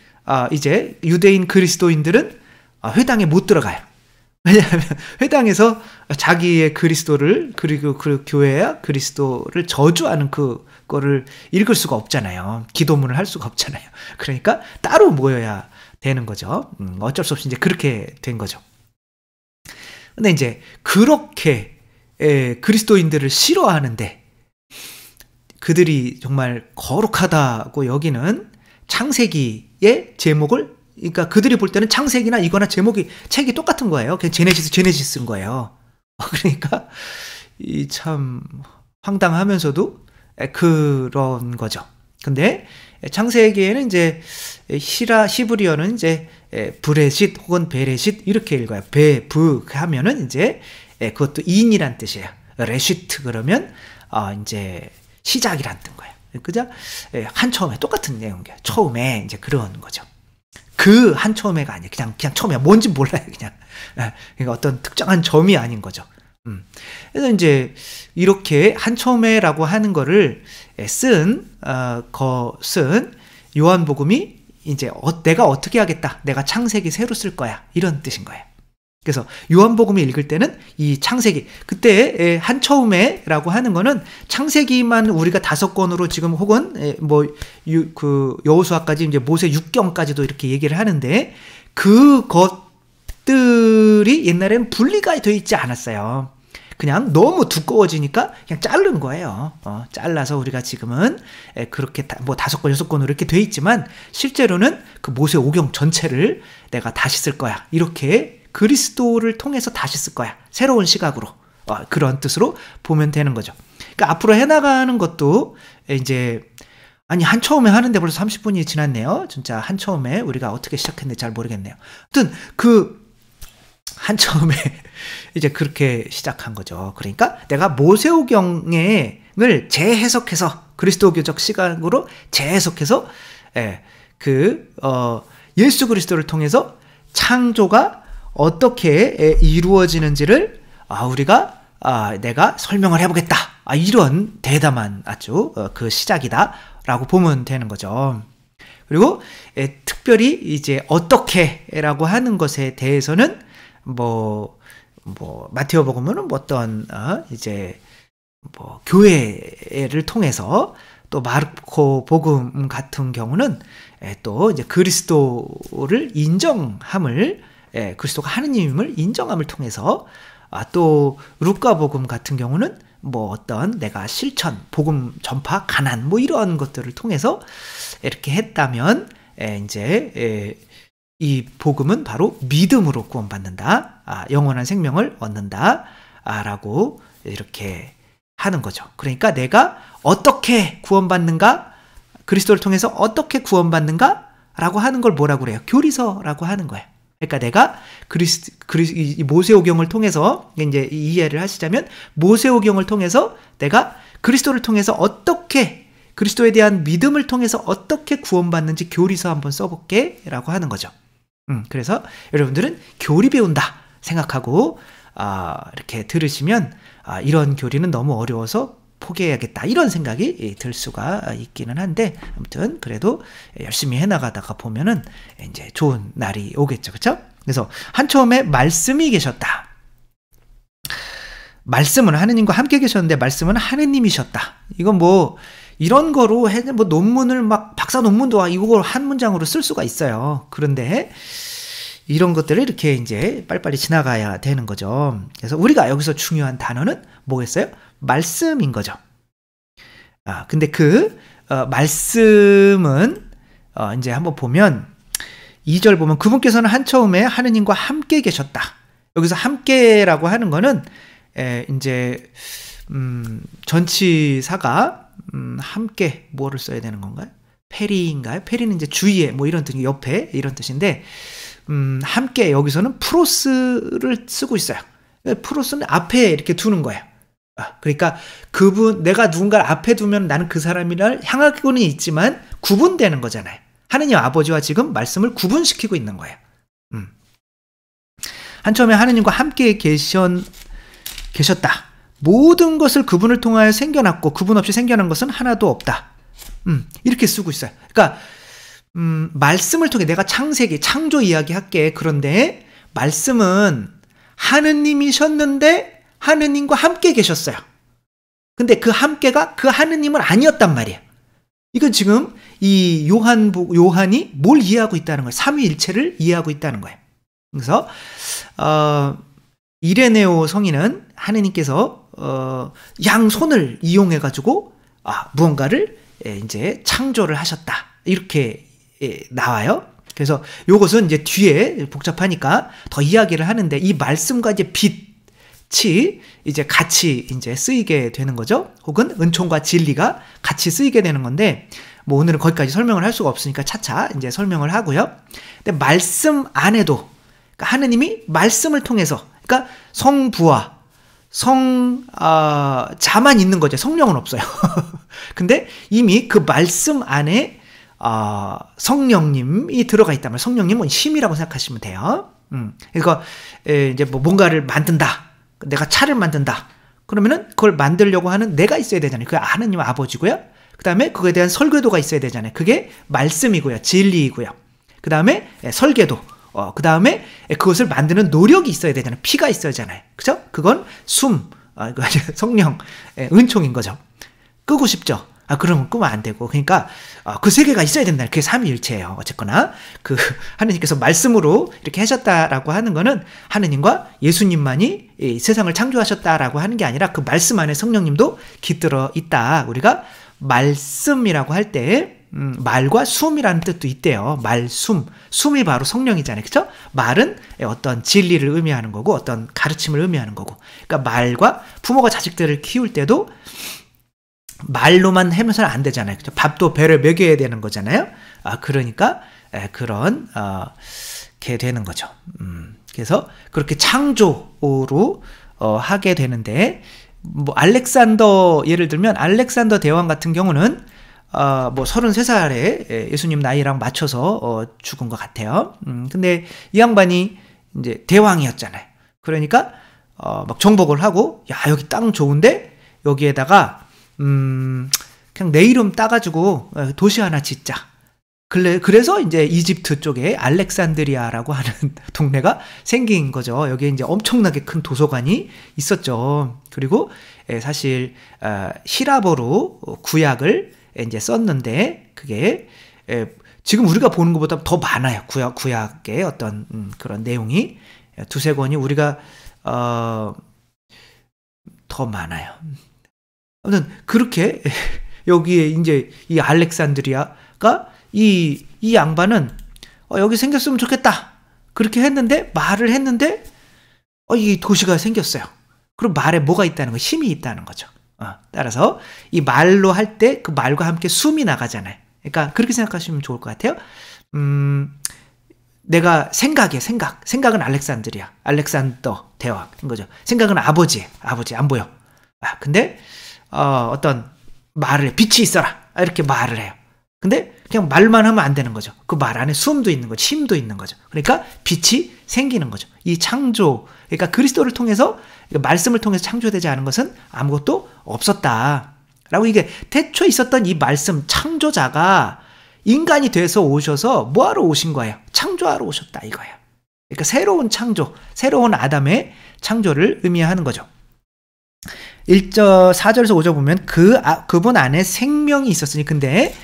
이제 유대인 그리스도인들은 회당에 못 들어가요. 왜냐하면 회당에서 자기의 그리스도를, 그리고 그 교회야 그리스도를 저주하는 그거를 읽을 수가 없잖아요. 기도문을 할 수가 없잖아요. 그러니까 따로 모여야 되는 거죠. 어쩔 수 없이 이제 그렇게 된 거죠. 근데 이제 그렇게 그리스도인들을 싫어하는데 그들이 정말 거룩하다고 여기는 창세기의 제목을, 그러니까 그들이 볼 때는 창세기나 이거나 책이 똑같은 거예요. 그냥 제네시스인 거예요. 그러니까 이 참 황당하면서도 그런 거죠. 근데 창세기에는 이제 히브리어는 이제 브레싯 혹은 베레싯 이렇게 읽어요. 브 하면은 이제 그것도 인이란 뜻이에요. 레시트 그러면 이제 시작이란 뜻인 거예요. 그죠? 한 처음에 똑같은 내용이에요. 처음에 이제 그런 거죠. 그 한 처음에가 아니에요. 그냥 처음이야. 뭔지 몰라요. 그냥. 그러니까 어떤 특정한 점이 아닌 거죠. 그래서 이제 이렇게 한 처음에라고 하는 거를 쓴 것은 요한복음이 이제 내가 어떻게 하겠다. 내가 창세기 새로 쓸 거야. 이런 뜻인 거예요. 그래서 요한복음을 읽을 때는 이 창세기, 그때 한 처음에라고 하는 거는 창세기만 우리가 5권으로 지금 혹은 그 여호수아까지 이제 모세 6경까지도 이렇게 얘기를 하는데 그것들이 옛날에는 분리가 되어 있지 않았어요. 그냥 너무 두꺼워지니까 그냥 자른 거예요. 잘라서 우리가 지금은 그렇게 뭐 5권, 6권으로 이렇게 돼 있지만 실제로는 그 모세 5경 전체를 내가 다시 쓸 거야. 이렇게 그리스도를 통해서 다시 쓸 거야. 새로운 시각으로. 그런 뜻으로 보면 되는 거죠. 그러니까 앞으로 해나가는 것도 이제 아니, 한처음에 하는데 벌써 30분이 지났네요. 진짜 한처음에 우리가 어떻게 시작했는지 잘 모르겠네요. 아무튼 한처음에 이제 그렇게 시작한 거죠. 그러니까 내가 모세오경을 재해석해서 그리스도교적 시각으로 재해석해서 예수 그리스도를 통해서 창조가 어떻게 이루어지는지를 내가 설명을 해보겠다. 이런 대담한 아주 그 시작이다라고 보면 되는 거죠. 그리고 특별히 이제 어떻게라고 하는 것에 대해서는 마테오복음은 어떤 교회를 통해서, 또 마르코 복음 같은 경우는 또 이제 그리스도를 인정함을, 그리스도가 하느님임을 인정함을 통해서, 또 루카 복음 같은 경우는 어떤 내가 실천, 복음 전파, 가난 이런 것들을 통해서 이렇게 했다면, 이제 이 복음은 바로 믿음으로 구원받는다, 영원한 생명을 얻는다, 라고 이렇게 하는 거죠. 그러니까 내가 어떻게 구원받는가, 그리스도를 통해서 어떻게 구원받는가 라고 하는 걸 뭐라고 그래요? 교리서라고 하는 거예요. 그러니까 내가 이 모세오경을 통해서, 이제 이해를 하시자면, 모세오경을 통해서 내가 그리스도를 통해서 어떻게, 그리스도에 대한 믿음을 통해서 어떻게 구원받는지 교리서 한번 써볼게 라고 하는 거죠. 그래서 여러분들은 교리 배운다 생각하고 이렇게 들으시면, 이런 교리는 너무 어려워서 포기해야겠다, 이런 생각이 들 수가 있기는 한데, 아무튼 그래도 열심히 해나가다가 보면은 이제 좋은 날이 오겠죠. 그렇죠? 그래서 한처음에 말씀이 계셨다. 말씀은 하느님과 함께 계셨는데 말씀은 하느님이셨다. 이건 이런 거로 논문을 박사 논문도 이걸 한 문장으로 쓸 수가 있어요. 그런데 이런 것들을 이렇게 이제 빨리빨리 지나가야 되는 거죠. 그래서 우리가 여기서 중요한 단어는 뭐겠어요? 말씀인 거죠. 근데 말씀은 이제 한번 보면 2절 보면, 그분께서는 한처음에 하느님과 함께 계셨다. 여기서 함께라고 하는 거는 이제 전치사가 함께 뭐를 써야 되는 건가요? 페리인가요? 페리는 이제 주위에 이런 뜻, 옆에 이런 뜻인데, 함께 여기서는 프로스를 쓰고 있어요. 프로스는 앞에 이렇게 두는 거예요. 그러니까 내가 누군가를 앞에 두면 나는 그 사람이랑 향하고는 있지만 구분되는 거잖아요. 하느님 아버지와 지금 말씀을 구분시키고 있는 거예요. 한처음에 하느님과 함께 계셨다. 모든 것을 그분을 통하여 생겨났고 그분 없이 생겨난 것은 하나도 없다. 이렇게 쓰고 있어요. 그러니까 말씀을 통해 내가 창조 이야기 할게. 그런데 말씀은 하느님이셨는데 하느님과 함께 계셨어요. 근데 그 함께가 그 하느님은 아니었단 말이에요. 이건 지금 이 요한이 뭘 이해하고 있다는 거예요? 삼위일체를 이해하고 있다는 거예요. 그래서 이레네오 성인은 하느님께서 양손을 이용해 가지고 무언가를 이제 창조를 하셨다, 이렇게 나와요. 그래서 요것은 이제 뒤에 복잡하니까 더 이야기를 하는데, 이 말씀과 이제 빛이 이제 같이 이제 쓰이게 되는 거죠. 혹은 은총과 진리가 같이 쓰이게 되는 건데, 오늘은 거기까지 설명을 할 수가 없으니까 차차 이제 설명을 하고요. 근데 말씀 안에도, 그러니까 하느님이 말씀을 통해서, 그러니까 성부와 자만 있는 거죠. 성령은 없어요. 근데 이미 그 말씀 안에 성령님이 들어가 있다면, 성령님은 힘이라고 생각하시면 돼요. 그러니까 이제 뭔가를 만든다, 내가 차를 만든다, 그러면은 그걸 만들려고 하는 내가 있어야 되잖아요. 그게 하느님 아버지고요. 그 다음에 그거에 대한 설계도가 있어야 되잖아요. 그게 말씀이고요, 진리이고요. 그 다음에 설계도, 그 다음에 그것을 만드는 노력이 있어야 되잖아요. 피가 있어야 되잖아요. 그죠? 그건 성령, 은총인 거죠. 끄고 싶죠? 그러면 끄면 안 되고. 그러니까 그 세 개가 있어야 된다. 그게 삼위일체예요. 어쨌거나 하느님께서 말씀으로 이렇게 하셨다라고 하는 거는 하느님과 예수님만이 이 세상을 창조하셨다라고 하는 게 아니라 그 말씀 안에 성령님도 깃들어 있다. 우리가 말씀이라고 할 때 말과 숨이라는 뜻도 있대요. 숨이 바로 성령이잖아요. 그렇죠? 말은 어떤 진리를 의미하는 거고 어떤 가르침을 의미하는 거고. 그러니까 말과, 부모가 자식들을 키울 때도 말로만 하면서는 안 되잖아요. 그죠? 밥도 배를 먹여야 되는 거잖아요. 그러니까 그런 게 되는 거죠. 그래서 그렇게 창조로 하게 되는데, 뭐 알렉산더, 예를 들면 알렉산더 대왕 같은 경우는 뭐 33살에 예수님 나이랑 맞춰서 죽은 것 같아요. 근데 이 양반이 이제 대왕이었잖아요. 그러니까 막 정복을 하고, 야, 여기 땅 좋은데 여기에다가 그냥 내 이름 따가지고 도시 하나 짓자. 그래서 이제 이집트 쪽에 알렉산드리아라고 하는 동네가 생긴 거죠. 여기에 이제 엄청나게 큰 도서관이 있었죠. 그리고 사실 히라보로 구약을 이제 썼는데, 그게 지금 우리가 보는 것보다 더 많아요. 구약의 어떤 그런 내용이 두세 권이 우리가 더 많아요. 아무튼 그렇게 여기에 이제 이 알렉산드리아가 이 양반은 여기 생겼으면 좋겠다 그렇게 했는데, 말을 했는데 이 도시가 생겼어요. 그럼 말에 뭐가 있다는 거, 힘이 있다는 거죠. 따라서 이 말로 할 때 그 말과 함께 숨이 나가잖아요. 그러니까 그렇게 생각하시면 좋을 것 같아요. 내가 생각은 알렉산드리아, 알렉산더 대왕인 거죠. 생각은 아버지 안 보여. 근데 어떤 말을 해, 빛이 있어라 이렇게 말을 해요. 근데 그냥 말만 하면 안 되는 거죠. 그 말 안에 숨도 있는 거죠. 힘도 있는 거죠. 그러니까 빛이 생기는 거죠. 이 창조, 그러니까 그리스도를 통해서, 말씀을 통해서 창조되지 않은 것은 아무것도 없었다 라고, 이게 태초에 있었던 이 말씀 창조자가 인간이 돼서 오셔서 뭐하러 오신 거예요? 창조하러 오셨다 이거예요. 그러니까 새로운 창조, 새로운 아담의 창조를 의미하는 거죠. 4절에서 5절 보면 그분 안에 생명이 있었으니, 근데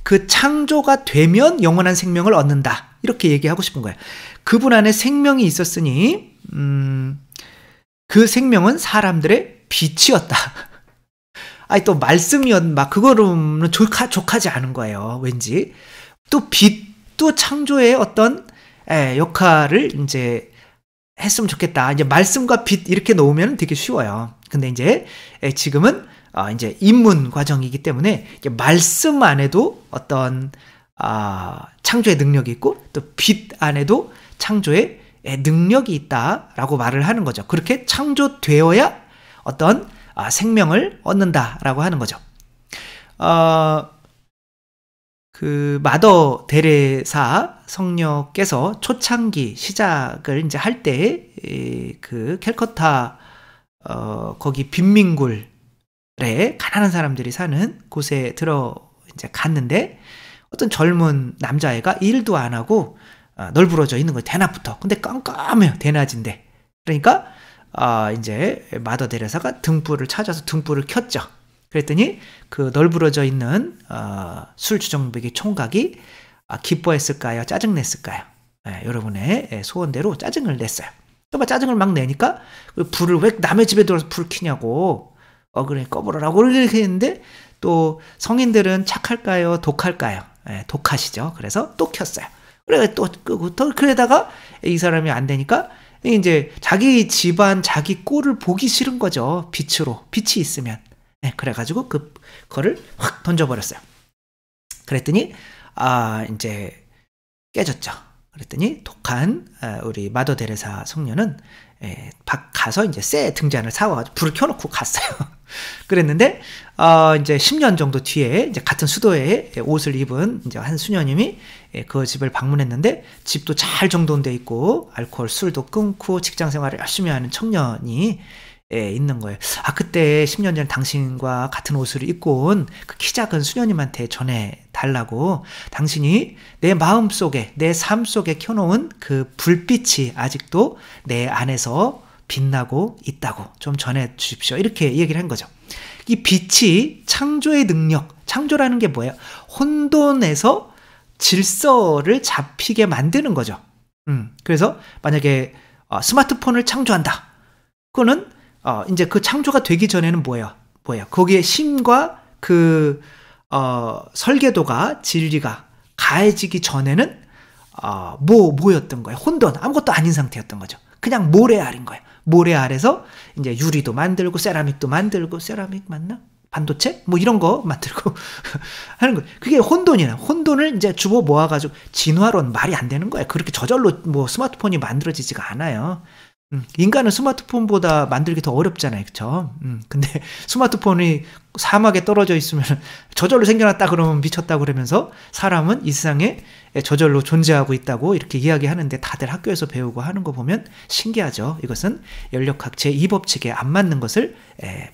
그 창조가 되면 영원한 생명을 얻는다 이렇게 얘기하고 싶은 거예요. 그분 안에 생명이 있었으니 그 생명은 사람들의 빛이었다. 또 말씀이었, 그거로는 족하지 않은 거예요. 왠지 또 빛도 창조의 어떤 역할을 이제 했으면 좋겠다. 이제 말씀과 빛 이렇게 놓으면 되게 쉬워요. 근데 이제 지금은 이제 입문 과정이기 때문에 이제 말씀 안에도 어떤 창조의 능력이 있고, 또 빛 안에도 창조의 능력이 있다라고 말을 하는 거죠. 그렇게 창조되어야 어떤 생명을 얻는다라고 하는 거죠. 그 마더 데레사 성녀께서 초창기 시작을 이제 할 때 그 캘커타 거기 빈민굴에 가난한 사람들이 사는 곳에 이제 갔는데, 어떤 젊은 남자애가 일도 안 하고 널브러져 있는 거예요. 대낮부터. 근데 깜깜해요. 대낮인데. 그러니까 이제 마더 데레사가 등불을 찾아서 등불을 켰죠. 그랬더니 그 널브러져 있는 술주정뱅이 총각이 기뻐했을까요? 짜증냈을까요? 여러분의 소원대로 짜증을 냈어요. 또 짜증을 막 내니까 불을 왜 남의 집에 들어서 불을 켜냐고, 그래 꺼버려라고 이렇게 했는데, 또 성인들은 착할까요? 독할까요? 독하시죠. 그래서 또 켰어요. 그래 또 끄고, 또 그러다가 이 사람이 안 되니까 이제 자기 집안, 자기 꼴을 보기 싫은 거죠. 빛이 있으면. 그래가지고 그거를 확 던져버렸어요. 그랬더니 이제 깨졌죠. 그랬더니 독한 우리 마더 데레사 성녀는 밖 가서 이제 새 등잔을 사와가지고 불을 켜놓고 갔어요. 그랬는데 이제 10년 정도 뒤에 이제 같은 수도에 옷을 입은 이제 한 수녀님이 그 집을 방문했는데, 집도 잘 정돈돼 있고 알코올 술도 끊고 직장 생활을 열심히 하는 청년이 있는 거예요. 그때 10년 전 당신과 같은 옷을 입고 온 그 키 작은 수녀님한테 전해달라고, 당신이 내 마음속에, 내 삶 속에 켜놓은 그 불빛이 아직도 내 안에서 빛나고 있다고 좀 전해주십시오. 이렇게 얘기를 한 거죠. 이 빛이 창조의 능력, 창조라는 게 뭐예요? 혼돈에서 질서를 잡히게 만드는 거죠. 그래서 만약에 스마트폰을 창조한다. 그거는 이제 그 창조가 되기 전에는 뭐예요? 거기에 심과 그 설계도가, 진리가 가해지기 전에는 뭐였던 거예요? 혼돈, 아무것도 아닌 상태였던 거죠. 그냥 모래알인 거예요. 모래알에서 이제 유리도 만들고 세라믹도 만들고, 세라믹 맞나? 반도체? 뭐 이런 거 만들고 하는 거예요. 그게 혼돈이에요. 혼돈을 이제 주워 모아가지고 진화론 말이 안 되는 거예요. 그렇게 저절로 뭐 스마트폰이 만들어지지가 않아요. 인간은 스마트폰보다 만들기 더 어렵잖아요. 그쵸? 근데 스마트폰이 사막에 떨어져 있으면 저절로 생겨났다 그러면 미쳤다 그러면서 사람은 이 세상에 저절로 존재하고 있다고 이렇게 이야기하는데 다들 학교에서 배우고 하는 거 보면 신기하죠. 이것은 연력학 제2법칙에 안 맞는 것을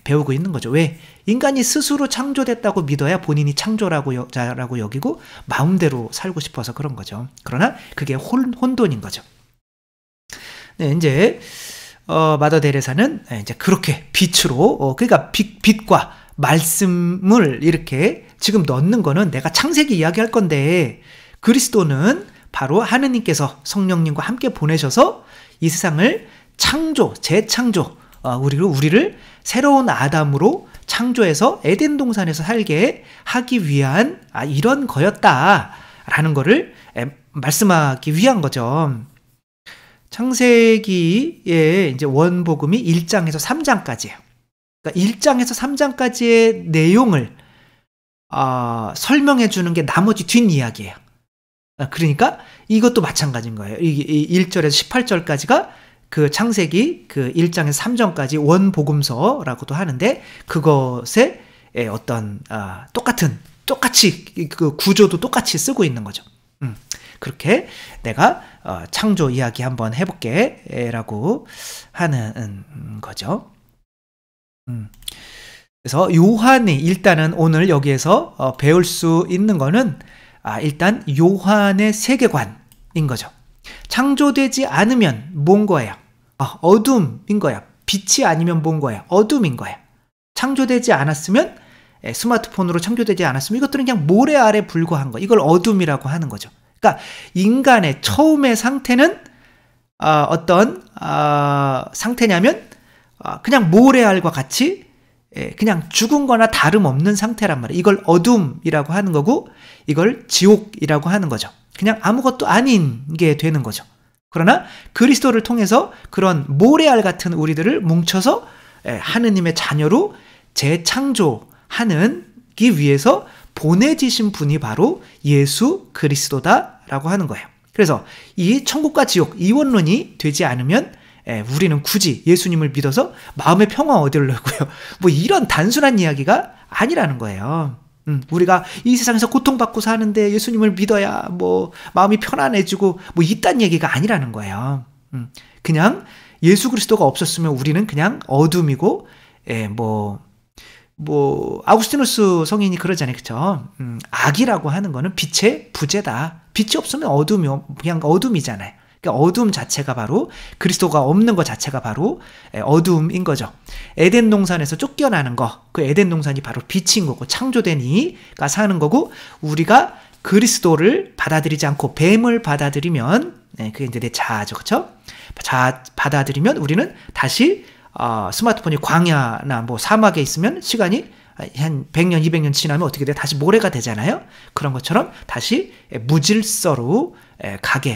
배우고 있는 거죠. 왜? 인간이 스스로 창조됐다고 믿어야 본인이 창조라고 여기고 마음대로 살고 싶어서 그런 거죠. 그러나 그게 혼돈인 거죠. 네, 이제 마더 데레사는 이제 그렇게 빛으로 그러니까 빛과 말씀을 이렇게 지금 넣는 거는 내가 창세기 이야기할 건데 그리스도는 바로 하느님께서 성령님과 함께 보내셔서 이 세상을 재창조 우리를 새로운 아담으로 창조해서 에덴 동산에서 살게 하기 위한 이런 거였다라는 거를 말씀하기 위한 거죠. 창세기의 이제 원복음이 1장에서 3장까지예요. 그러니까 1장에서 3장까지의 내용을 설명해 주는 게 나머지 뒷이야기예요. 그러니까 이것도 마찬가지인 거예요. 1절에서 18절까지가 그 창세기 그 1장에서 3장까지 원복음서라고도 하는데 그것의 어떤 똑같이 그 구조도 똑같이 쓰고 있는 거죠. 그렇게 내가 창조 이야기 한번 해볼게 라고 하는 거죠. 그래서 요한이 일단은 오늘 여기에서 배울 수 있는 거는 일단 요한의 세계관인 거죠. 창조되지 않으면 뭔 거예요? 어둠인 거야. 빛이 아니면 뭔 거야? 어둠인 거야. 창조되지 않았으면 스마트폰으로 창조되지 않았으면 이것들은 그냥 모래 아래 불과한 거. 이걸 어둠이라고 하는 거죠. 그러니까 인간의 처음의 상태는 어떤 상태냐면 그냥 모래알과 같이 그냥 죽은 거나 다름없는 상태란 말이에요. 이걸 어둠이라고 하는 거고 이걸 지옥이라고 하는 거죠. 그냥 아무것도 아닌 게 되는 거죠. 그러나 그리스도를 통해서 그런 모래알 같은 우리들을 뭉쳐서 하느님의 자녀로 재창조하기 위해서 보내지신 분이 바로 예수 그리스도다라고 하는 거예요. 그래서 이 천국과 지옥 이원론이 되지 않으면 우리는 굳이 예수님을 믿어서 마음의 평화 얻으려고요. 뭐 이런 단순한 이야기가 아니라는 거예요. 우리가 이 세상에서 고통받고 사는데 예수님을 믿어야 뭐 마음이 편안해지고 뭐 이딴 얘기가 아니라는 거예요. 그냥 예수 그리스도가 없었으면 우리는 그냥 어둠이고 아우구스티누스 성인이 그러잖아요. 그쵸? 악이라고 하는 거는 빛의 부재다. 빛이 없으면 그냥 어둠이잖아요. 그러니까 어둠 자체가 바로 그리스도가 없는 것 자체가 바로 어둠인 거죠. 에덴 동산에서 쫓겨나는 거, 그 에덴 동산이 바로 빛인 거고 창조된 이가 사는 거고 우리가 그리스도를 받아들이지 않고 뱀을 받아들이면 그게 이제 내 자아죠. 그렇죠? 받아들이면 우리는 다시 스마트폰이 광야나 뭐 사막에 있으면 시간이 한 100년, 200년 지나면 어떻게 돼? 다시 모래가 되잖아요. 그런 것처럼 다시 무질서로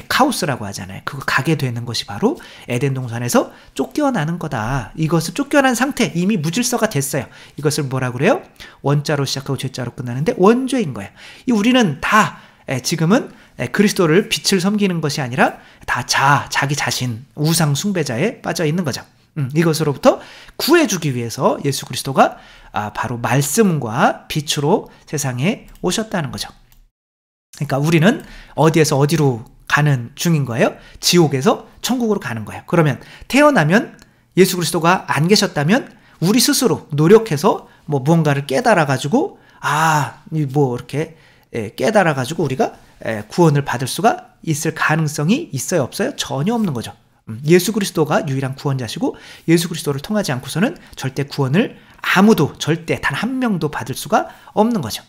카오스라고 하잖아요. 그거 가게 되는 것이 바로 에덴 동산에서 쫓겨나는 거다. 이것을 쫓겨난 상태, 이미 무질서가 됐어요. 이것을 뭐라고 그래요? 원자로 시작하고 죄자로 끝나는데 원죄인 거예요. 우리는 다 지금은 그리스도를 빛을 섬기는 것이 아니라 다 자기 자신, 우상 숭배자에 빠져 있는 거죠. 이것으로부터 구해주기 위해서 예수 그리스도가 바로 말씀과 빛으로 세상에 오셨다는 거죠. 그러니까 우리는 어디에서 어디로 가는 중인 거예요? 지옥에서 천국으로 가는 거예요. 그러면 태어나면 예수 그리스도가 안 계셨다면 우리 스스로 노력해서 뭐 무언가를 깨달아가지고 이렇게 깨달아가지고 우리가 구원을 받을 수가 있을 가능성이 있어요? 없어요? 전혀 없는 거죠. 예수 그리스도가 유일한 구원자시고 예수 그리스도를 통하지 않고서는 절대 구원을 아무도 절대 단 한 명도 받을 수가 없는 거죠.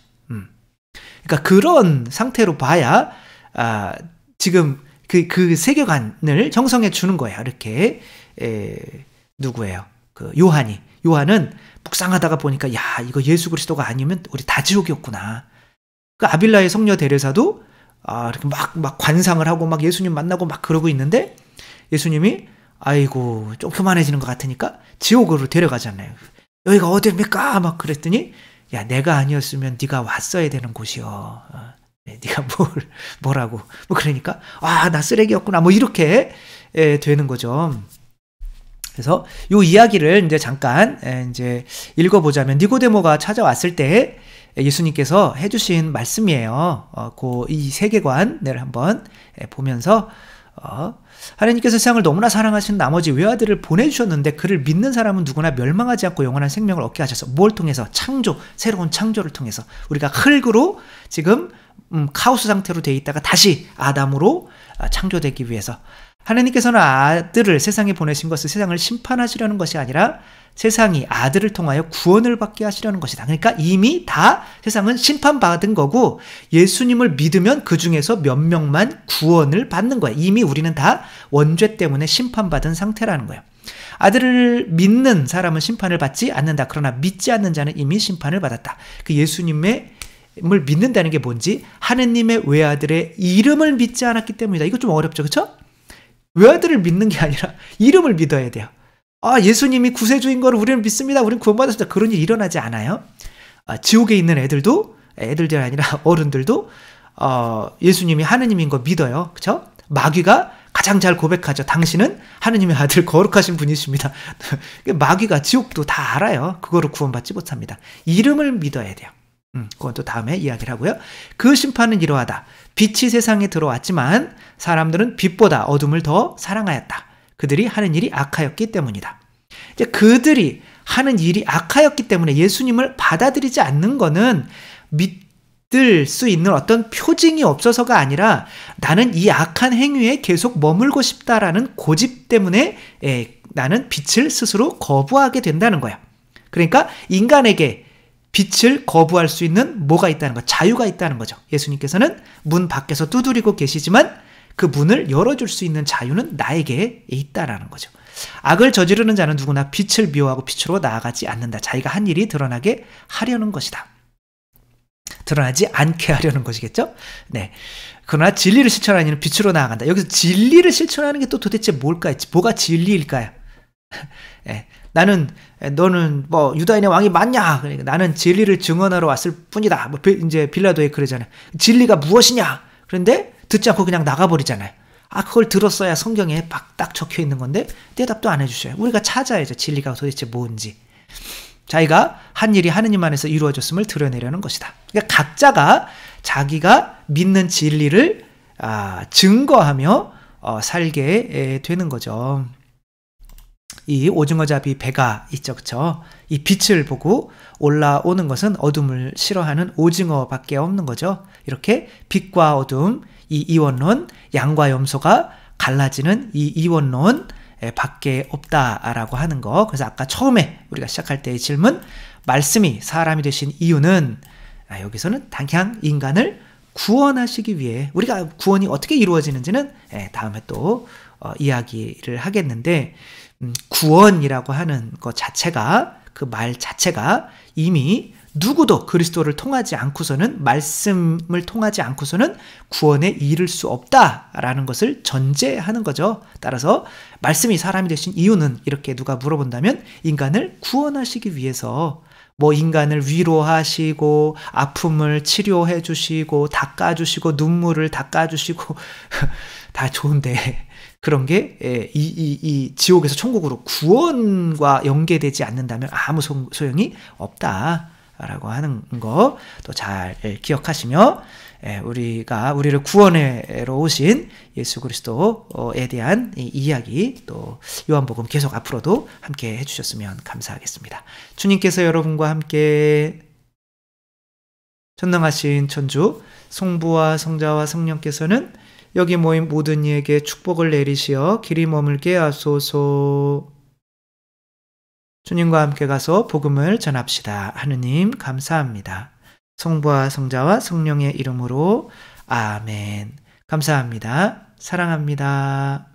그러니까 그런 상태로 봐야 지금 그 세계관을 형성해 주는 거예요. 이렇게 누구예요? 그 요한은 묵상하다가 보니까 이거 예수 그리스도가 아니면 우리 다 지옥이었구나. 그 아빌라의 성녀 데레사도 이렇게 막 관상을 하고 막 예수님 만나고 막 그러고 있는데 예수님이 아이고 좀 교만해지는 것 같으니까 지옥으로 데려가잖아요. 여기가 어디입니까? 막 그랬더니 야, 내가 아니었으면 네가 왔어야 되는 곳이요. 네가 뭐라고. 뭐 그러니까 아, 나 쓰레기였구나. 뭐 이렇게 되는 거죠. 그래서 요 이야기를 이제 잠깐 이제 읽어보자면 니고데모가 찾아왔을 때 예수님께서 해주신 말씀이에요. 이 세계관을 한번 보면서 하나님께서 세상을 너무나 사랑하신 나머지 외아들을 보내주셨는데 그를 믿는 사람은 누구나 멸망하지 않고 영원한 생명을 얻게 하셔서 뭘 통해서? 창조, 새로운 창조를 통해서 우리가 흙으로 지금 카오스 상태로 돼 있다가 다시 아담으로 창조되기 위해서 하나님께서는 아들을 세상에 보내신 것은 세상을 심판하시려는 것이 아니라 세상이 아들을 통하여 구원을 받게 하시려는 것이다. 그러니까 이미 다 세상은 심판받은 거고 예수님을 믿으면 그 중에서 몇 명만 구원을 받는 거예요. 이미 우리는 다 원죄 때문에 심판받은 상태라는 거예요. 아들을 믿는 사람은 심판을 받지 않는다. 그러나 믿지 않는 자는 이미 심판을 받았다. 그 예수님의 을 믿는다는 게 뭔지 하느님의 외아들의 이름을 믿지 않았기 때문이다. 이거 좀 어렵죠, 그렇죠? 외아들을 믿는 게 아니라 이름을 믿어야 돼요. 아, 예수님이 구세주인 걸 우리는 믿습니다. 우리는 구원받았습니다. 그런 일이 일어나지 않아요. 지옥에 있는 애들이 아니라 어른들도 예수님이 하느님인 거 믿어요. 그렇죠? 마귀가 가장 잘 고백하죠. 당신은 하느님의 아들 거룩하신 분이십니다. 마귀가 지옥도 다 알아요. 그거로 구원받지 못합니다. 이름을 믿어야 돼요. 그건 또 다음에 이야기를 하고요. 그 심판은 이러하다. 빛이 세상에 들어왔지만 사람들은 빛보다 어둠을 더 사랑하였다. 그들이 하는 일이 악하였기 때문이다. 이제 그들이 하는 일이 악하였기 때문에 예수님을 받아들이지 않는 거는 믿을 수 있는 어떤 표징이 없어서가 아니라 나는 이 악한 행위에 계속 머물고 싶다라는 고집 때문에 나는 빛을 스스로 거부하게 된다는 거야. 그러니까 인간에게 빛을 거부할 수 있는 뭐가 있다는 거, 자유가 있다는 거죠. 예수님께서는 문 밖에서 두드리고 계시지만 그 문을 열어줄 수 있는 자유는 나에게 있다라는 거죠. 악을 저지르는 자는 누구나 빛을 미워하고 빛으로 나아가지 않는다. 자기가 한 일이 드러나게 하려는 것이다. 드러나지 않게 하려는 것이겠죠? 네. 그러나 진리를 실천하는 이는 빛으로 나아간다. 여기서 진리를 실천하는 게 또 도대체 뭘까 했지? 뭐가 진리일까요? 네. 너는 뭐 유다인의 왕이 맞냐? 그러니까 나는 진리를 증언하러 왔을 뿐이다. 뭐 이제 빌라도에 그러잖아요. 진리가 무엇이냐? 그런데 듣지 않고 그냥 나가버리잖아요. 그걸 들었어야 성경에 딱 적혀 있는 건데 대답도 안 해주셔요. 우리가 찾아야죠. 진리가 도대체 뭔지. 자기가 한 일이 하느님 안에서 이루어졌음을 드러내려는 것이다. 그러니까 각자가 자기가 믿는 진리를 증거하며 살게 되는 거죠. 이 오징어잡이 배가 있죠, 그쵸? 이 빛을 보고 올라오는 것은 어둠을 싫어하는 오징어밖에 없는 거죠. 이렇게 빛과 어둠, 이 이원론, 양과 염소가 갈라지는 이 이원론 밖에 없다라고 하는 거. 그래서 아까 처음에 우리가 시작할 때의 질문, 말씀이 사람이 되신 이유는 여기서는 그냥 인간을 구원하시기 위해, 우리가 구원이 어떻게 이루어지는지는 다음에 또 이야기를 하겠는데, 구원이라고 하는 것 자체가, 그 말 자체가 이미 누구도 그리스도를 통하지 않고서는, 말씀을 통하지 않고서는 구원에 이를 수 없다라는 것을 전제하는 거죠. 따라서 말씀이 사람이 되신 이유는, 이렇게 누가 물어본다면 인간을 구원하시기 위해서, 뭐 인간을 위로하시고 아픔을 치료해 주시고 닦아주시고 눈물을 닦아주시고 다 좋은데, 그런 게 이 지옥에서 천국으로 구원과 연계되지 않는다면 아무 소용이 없다라고 하는 거 또 잘 기억하시며, 우리를 구원하러 오신 예수 그리스도에 대한 이 이야기, 또 요한복음 계속 앞으로도 함께 해주셨으면 감사하겠습니다. 주님께서 여러분과 함께 전능하신 천주 성부와 성자와 성령께서는 여기 모인 모든 이에게 축복을 내리시어 길이 머물게 하소서. 주님과 함께 가서 복음을 전합시다. 하느님 감사합니다. 성부와 성자와 성령의 이름으로 아멘. 감사합니다. 사랑합니다.